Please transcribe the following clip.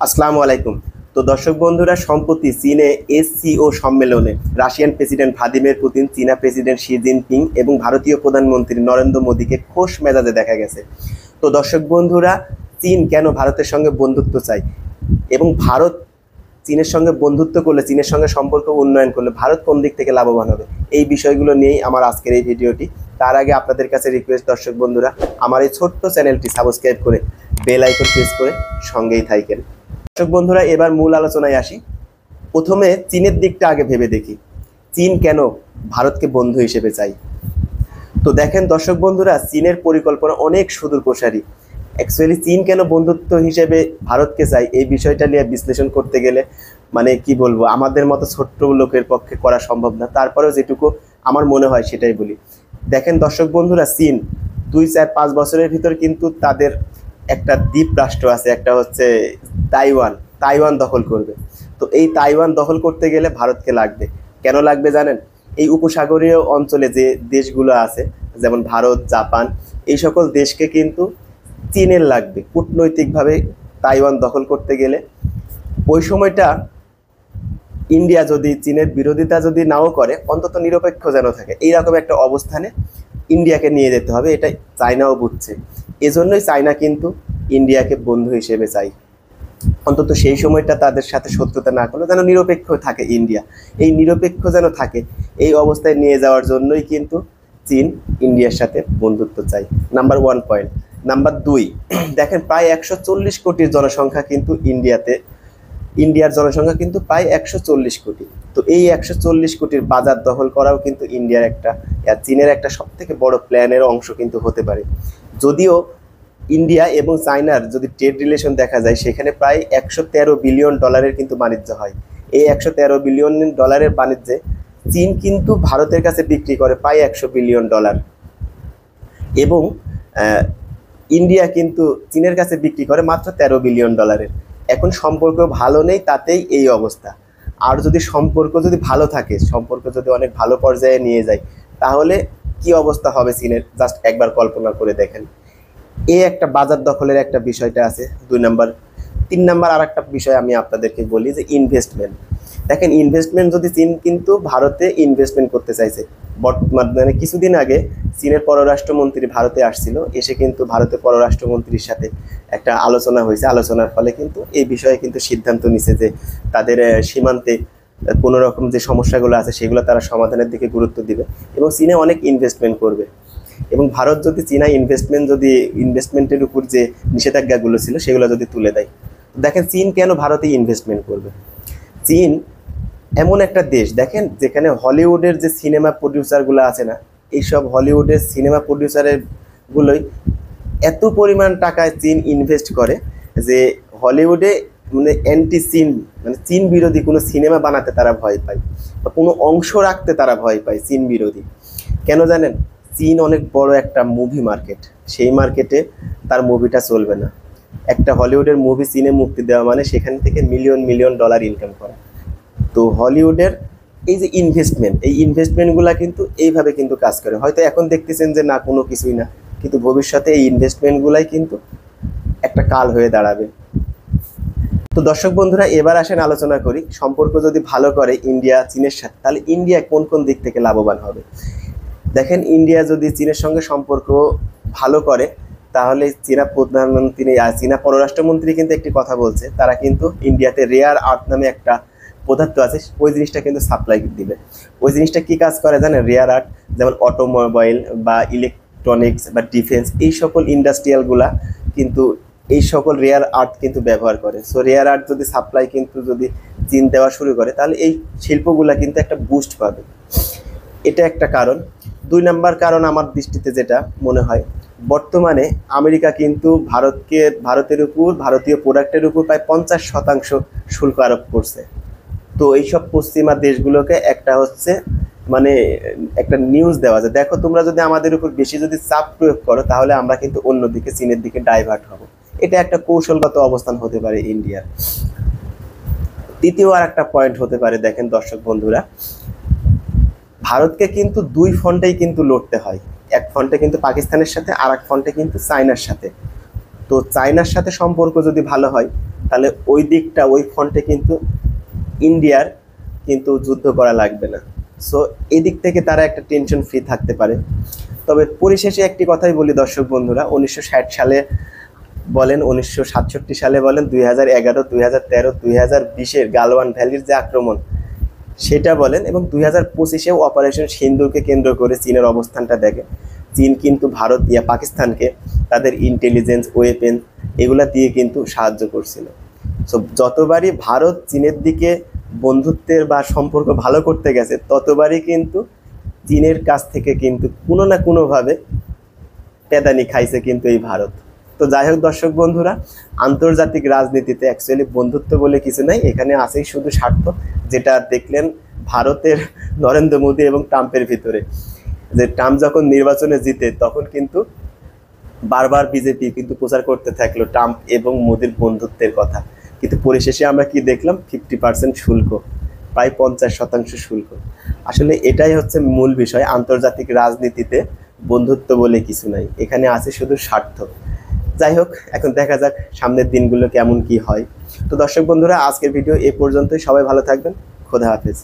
আসসালামু আলাইকুম। তো দর্শক বন্ধুরা, সম্প্রতি চীনে এসসিও সম্মেলনে রাশিয়ান প্রেসিডেন্ট ভ্লাদিমির পুতিন, চীনা প্রেসিডেন্ট শি জিনপিং এবং ভারতীয় প্রধানমন্ত্রী নরেন্দ্র মোদীকে খোশ মেজাজে দেখা গেছে। তো দর্শক বন্ধুরা, চীন কেন ভারতের সঙ্গে বন্ধুত্ব চায় এবং ভারত চীনের সঙ্গে বন্ধুত্ব করলে, চীনের সঙ্গে সম্পর্ক উন্নয়ন করলে ভারত কোন দিক থেকে লাভবান হবে, এই বিষয়গুলো নিয়েই আমার আজকের এই ভিডিওটি। তার আগে আপনাদের কাছে রিকোয়েস্ট, দর্শক বন্ধুরা, আমার এই ছোট্ট চ্যানেলটি সাবস্ক্রাইব করে বেল আইকন প্রেস করে সঙ্গেই থাকেন। দর্শক বন্ধুরা, এবার মূল আলোচনায় আসি। প্রথমে চীনের দিকটা আগে ভেবে দেখি, চীন কেন ভারতকে বন্ধু হিসেবে চাই। তো দেখেন দর্শক বন্ধুরা, চীনের পরিকল্পনা অনেক সুদূর প্রসারী। অ্যাকচুয়ালি চীন কেন বন্ধুত্ব হিসেবে ভারতকে চাই, এই বিষয়টা নিয়ে বিশ্লেষণ করতে গেলে মানে কি বলবো, আমাদের মতো ছোট্ট লোকের পক্ষে করা সম্ভব না। তারপরেও যেটুকু আমার মনে হয় সেটাই বলি। দেখেন দর্শক বন্ধুরা, চীন 2-4-5 বছরের ভিতর কিন্তু তাদের একটা দ্বীপ রাষ্ট্র আছে, একটা হচ্ছে তাইওয়ান দখল করবে। তো এই তাইওয়ান দখল করতে গেলে ভারতকে লাগবে। কেন লাগবে জানেন? এই উপসাগরীয় অঞ্চলে যে দেশগুলো আছে, যেমন ভারত, জাপান, এই সকল দেশকে কিন্তু চীনের লাগবে কূটনৈতিকভাবে তাইওয়ান দখল করতে গেলে। ওই সময়টা ইন্ডিয়া যদি চীনের বিরোধিতা যদি নাও করে, অন্তত নিরপেক্ষ যেন থাকে, এইরকম একটা অবস্থানে ইন্ডিয়াকে নিয়ে যেতে হবে। এটা চায়নাও বুঝছে। এজন্যই চায়না কিন্তু ইন্ডিয়াকে বন্ধু হিসেবে চাই, অন্তত সেই সময়টা তাদের সাথে শত্রুতা না করলে যেন নিরপেক্ষ থাকে ইন্ডিয়া। এই নিরপেক্ষ যেন থাকে, এই অবস্থায় নিয়ে যাওয়ার জন্যই কিন্তু চীন ইন্ডিয়ার সাথে বন্ধুত্ব চাই। Number 1 point. নাম্বার 2, দেখেন প্রায় 140 কোটির জনসংখ্যা কিন্তু ইন্ডিয়ার জনসংখ্যা কিন্তু প্রায় 140 কোটি। তো এই 140 কোটির বাজার দখল করাও কিন্তু ইন্ডিয়ার একটা, চীনের একটা সব থেকে বড় প্ল্যানের অংশ কিন্তু হতে পারে। যদিও ইন্ডিয়া এবং চায়নার যদি ট্রেড রিলেশন দেখা যায়, সেখানে প্রায় 113 বিলিয়ন ডলারের কিন্তু বাণিজ্য হয়। এই 113 বিলিয়ন ডলারের বাণিজ্যে চীন কিন্তু ভারতের কাছে বিক্রি করে প্রায় 100 বিলিয়ন ডলার, এবং ইন্ডিয়া কিন্তু চীনের কাছে বিক্রি করে মাত্র 13 বিলিয়ন ডলারের। এখন সম্পর্ক ভালো নেই, তাতেই এই অবস্থা। আর যদি সম্পর্ক যদি ভালো থাকে, সম্পর্ক যদি অনেক ভালো পর্যায়ে নিয়ে যায়, তাহলে কি অবস্থা হবে চীনের, জাস্ট একবার কল্পনা করে দেখেন। এই একটা বাজার দখলের একটা বিষয়টা আছে 2 নাম্বার। 3 নাম্বার আর একটা বিষয় আমি আপনাদেরকে বলি, যে ইনভেস্টমেন্ট। দেখেন ইনভেস্টমেন্ট যদি চীন কিন্তু ভারতে ইনভেস্টমেন্ট করতে চাইছে। বর্তমানে কিছুদিন আগে চীনের পররাষ্ট্রমন্ত্রী ভারতে আসছিল, এসে কিন্তু ভারতের পররাষ্ট্রমন্ত্রীর সাথে একটা আলোচনা হয়েছে। আলোচনার ফলে কিন্তু এই বিষয়ে কিন্তু সিদ্ধান্ত নিছে যে তাদের সীমান্তে কোনো রকম যে সমস্যাগুলো আছে সেগুলো তারা সমাধানের দিকে গুরুত্ব দিবে, এবং চীনে অনেক ইনভেস্টমেন্ট করবে। এবং ভারত যদি চীনা ইনভেস্টমেন্টের উপর যে নিষেধাজ্ঞাগুলো ছিল সেগুলো যদি তুলে দেয়, দেখেন চীন কেন ভারতে ইনভেস্টমেন্ট করবে। চীন এমন একটা দেশ, দেখেন যেখানে হলিউডের যে সিনেমা প্রডিউসারগুলো আছে না, এইসব হলিউডের সিনেমা প্রডিউসারগুলোই এত পরিমাণ টাকায় চীন ইনভেস্ট করে যে হলিউডে মানে অ্যান্টি চীন, মানে চীন বিরোধী কোনো সিনেমা বানাতে তারা ভয় পায়, বা কোনো অংশ রাখতে তারা ভয় পায় চীন বিরোধী। কেন জানেন? চীন অনেক বড় একটা মুভি মার্কেট, সেই মার্কেটে তার মুভিটা চলবে না। একটা হলিউডের মুভি চীনে মুক্তি দেওয়া মানে সেখান থেকে মিলিয়ন মিলিয়ন ডলার ইনকাম করা। তো হলিউডের এই যে ইনভেস্টমেন্ট, এই ইনভেস্টমেন্টগুলো কিন্তু এইভাবে কিন্তু কাজ করে। হয়তো এখন দেখতেছেন যে না, কোনো কিছুই না, কিন্তু ভবিষ্যতে এই ইনভেস্টমেন্টগুলাই কিন্তু একটা কাল হয়ে দাঁড়াবে। তো দর্শক বন্ধুরা, এবার আসেন আলোচনা করি, সম্পর্ক যদি ভালো করে ইন্ডিয়া চীনের সাথে, তাহলে ইন্ডিয়া কোন কোন দিক থেকে লাভবান হবে। দেখেন ইন্ডিয়া যদি চীনের সঙ্গে সম্পর্ক ভালো করে, তাহলে চীনা পররাষ্ট্রমন্ত্রী কিন্তু একটি কথা বলছে, তারা কিন্তু ইন্ডিয়াতে রেয়ার আর্থ নামে একটা পদার্থ আছে, ওই জিনিসটা কিন্তু সাপ্লাই দিবে। ওই জিনিসটা কি কাজ করে জানেন? রেয়ার আর্থ, যেমন অটোমোবাইল বা ইলেকট্রনিক্স বা ডিফেন্স, এই সকল ইন্ডাস্ট্রিয়ালগুলা কিন্তু এই সকল রেয়ার আর্থ কিন্তু ব্যবহার করে। সো রেয়ার আর্থ যদি সাপ্লাই কিন্তু যদি চীন দেওয়া শুরু করে, তাহলে এই শিল্পগুলা কিন্তু একটা বুস্ট পাবে। এটা একটা কারণ। 2 নাম্বার কারণ আমার দৃষ্টিতে যেটা মনে হয়, বর্তমানে আমেরিকা কিন্তু ভারতের উপর, ভারতীয় প্রোডাক্টের উপর প্রায় 50% শুল্ক আরোপ করছে। তো এইসব পশ্চিমা দেশগুলোকে একটা হচ্ছে মানে একটা নিউজ দেওয়া যায়, দেখো তোমরা যদি আমাদের উপর বেশি যদি চাপ প্রয়োগ করো, তাহলে আমরা কিন্তু অন্যদিকে চীনের দিকে ডাইভার্ট হব। এটা একটা কৌশলগত অবস্থান হতে পারে ইন্ডিয়ার। তৃতীয় আর একটা পয়েন্ট হতে পারে, দেখেন দর্শক বন্ধুরা, ভারতকে কিন্তু 2 ফ্রন্টেই কিন্তু লড়তে হয়। এক ফ্রন্টে কিন্তু পাকিস্তানের সাথে, আর এক ফ্রন্টে কিন্তু চায়নার সাথে। তো চায়নার সাথে সম্পর্ক যদি ভালো হয়, তাহলে ওই দিকটা ওই ফ্রন্টে কিন্তু ইন্ডিয়ার কিন্তু যুদ্ধ করা লাগবে না। সো এদিক থেকে তারা একটা টেনশন ফ্রি থাকতে পারে। তবে পরিশেষে একটি কথাই বলি দর্শক বন্ধুরা, 1960 সালে বলেন, 1967 সালে বলেন, 2011, 2013, 2020-এর গালওয়ান ভ্যালির যে আক্রমণ সেটা বলেন, এবং 2025-এও অপারেশন সিন্দুরকে কেন্দ্র করে চীনের অবস্থানটা দেখে। চীন কিন্তু ভারত পাকিস্তানকে তাদের ইন্টেলিজেন্স, ওয়েপেন এগুলা দিয়ে কিন্তু সাহায্য করছিল। সো যতবারই ভারত চীনের দিকে বন্ধুত্বের বা সম্পর্ক ভালো করতে গেছে, ততবারই কিন্তু চীনের কাছ থেকে কিন্তু কোনো না কোনোভাবে পেদানি খাইছে কিন্তু এই ভারত। তো যাই হোক দর্শক বন্ধুরা, আন্তর্জাতিক রাজনীতিতে অ্যাকচুয়ালি বন্ধুত্ব বলে কিছু নাই, এখানে আছেই শুধু স্বার্থ, যেটা দেখলেন ভারতের নরেন্দ্র মোদী এবং ট্রাম্পের ভিতরে। যে ট্রাম্প যখন নির্বাচনে জিতে তখন কিন্তু বারবার বিজেপি কিন্তু প্রচার করতে থাকলো ট্রাম্প এবং মোদির বন্ধুত্বের কথা, কিন্তু পরিশেষে আমরা কি দেখলাম? 50% শুল্ক, প্রায় 50% শুল্ক। আসলে এটাই হচ্ছে মূল বিষয়, আন্তর্জাতিক রাজনীতিতে বন্ধুত্ব বলে কিছু নাই, এখানে আছে শুধু স্বার্থ। যাই হোক, এখন দেখা যাক সামনের দিনগুলো কেমন কি হয়। তো দর্শক বন্ধুরা, আজকের ভিডিও এ পর্যন্তই। সবাই ভালো থাকবেন। খোদা হাফেজ।